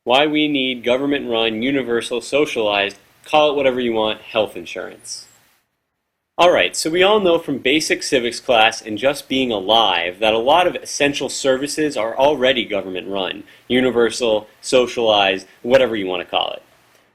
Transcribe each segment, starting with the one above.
Why we need government-run, universal, socialized, call it whatever you want, health insurance. Alright, so we all know from basic civics class and just being alive that a lot of essential services are already government-run, universal, socialized, whatever you want to call it.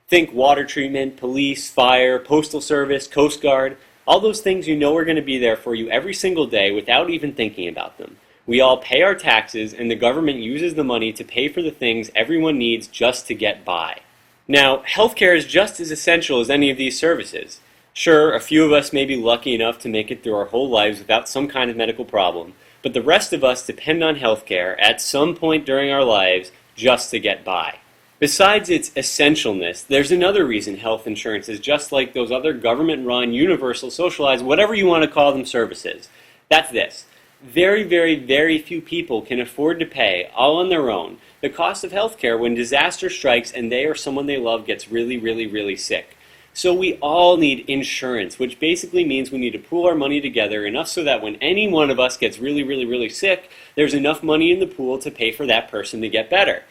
Think water treatment, police, fire, postal service, Coast Guard, all those things you know are going to be there for you every single day without even thinking about them. We all pay our taxes, and the government uses the money to pay for the things everyone needs just to get by. Now, healthcare is just as essential as any of these services. Sure, a few of us may be lucky enough to make it through our whole lives without some kind of medical problem, but the rest of us depend on healthcare at some point during our lives just to get by. Besides its essentialness, there's another reason health insurance is just like those other government-run, universal, socialized, whatever you want to call them services. That's this. Very, very, very few people can afford to pay, all on their own, the cost of healthcare when disaster strikes and they or someone they love gets really, really, really sick. So we all need insurance, which basically means we need to pool our money together enough so that when any one of us gets really, really, really sick, there's enough money in the pool to pay for that person to get better.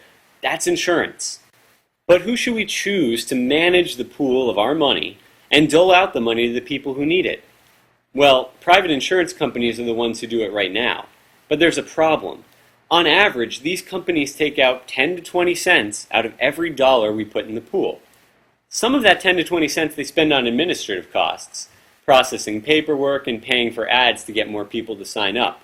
That's insurance. But who should we choose to manage the pool of our money and dole out the money to the people who need it? Well, private insurance companies are the ones who do it right now. But there's a problem. On average, these companies take out 10 to 20 cents out of every dollar we put in the pool. Some of that 10 to 20 cents they spend on administrative costs, processing paperwork and paying for ads to get more people to sign up.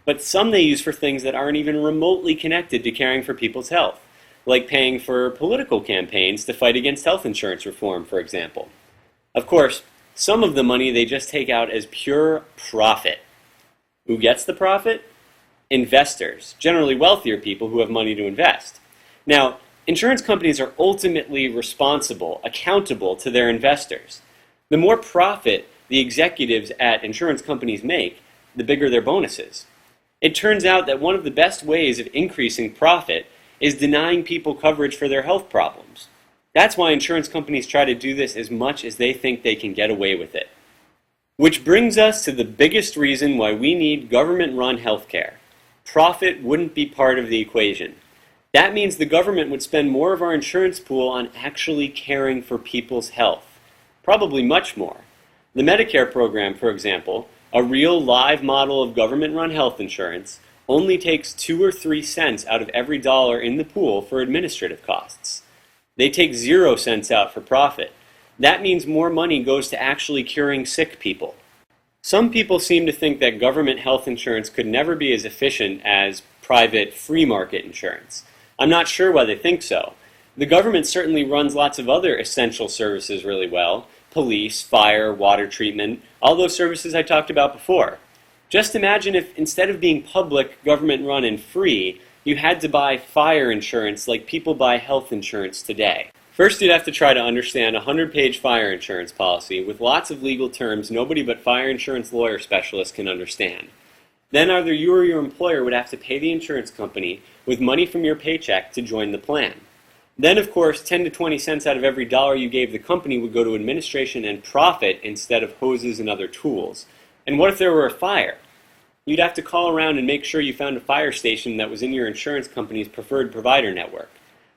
But some they use for things that aren't even remotely connected to caring for people's health, like paying for political campaigns to fight against health insurance reform, for example. Of course, some of the money they just take out as pure profit. Who gets the profit? Investors, generally wealthier people who have money to invest. Now, insurance companies are ultimately responsible, accountable to their investors. The more profit the executives at insurance companies make, the bigger their bonuses. It turns out that one of the best ways of increasing profit is denying people coverage for their health problems. That's why insurance companies try to do this as much as they think they can get away with it. Which brings us to the biggest reason why we need government-run healthcare. Profit wouldn't be part of the equation. That means the government would spend more of our insurance pool on actually caring for people's health. Probably much more. The Medicare program, for example, a real live model of government-run health insurance, only takes 2 or 3 cents out of every dollar in the pool for administrative costs. They take 0 cents out for profit. That means more money goes to actually curing sick people. Some people seem to think that government health insurance could never be as efficient as private free market insurance. I'm not sure why they think so. The government certainly runs lots of other essential services really well. Police, fire, water treatment, all those services I talked about before. Just imagine if instead of being public, government-run, and free, you had to buy fire insurance like people buy health insurance today. First, you'd have to try to understand a 100-page fire insurance policy with lots of legal terms nobody but fire insurance lawyer specialists can understand. Then either you or your employer would have to pay the insurance company with money from your paycheck to join the plan. Then, of course, 10 to 20 cents out of every dollar you gave the company would go to administration and profit instead of hoses and other tools. And what if there were a fire? You'd have to call around and make sure you found a fire station that was in your insurance company's preferred provider network.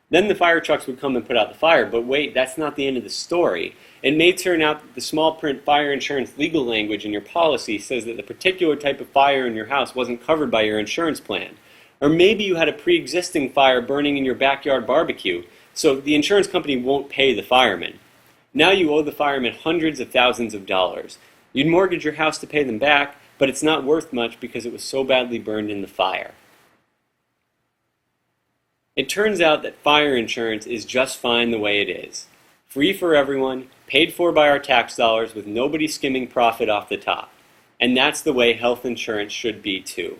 Then the fire trucks would come and put out the fire, but wait, that's not the end of the story. It may turn out that the small print fire insurance legal language in your policy says that the particular type of fire in your house wasn't covered by your insurance plan. Or maybe you had a pre-existing fire burning in your backyard barbecue, so the insurance company won't pay the firemen. Now you owe the firemen hundreds of thousands of dollars. You'd mortgage your house to pay them back, but it's not worth much because it was so badly burned in the fire. It turns out that fire insurance is just fine the way it is. Free for everyone, paid for by our tax dollars with nobody skimming profit off the top. And that's the way health insurance should be too.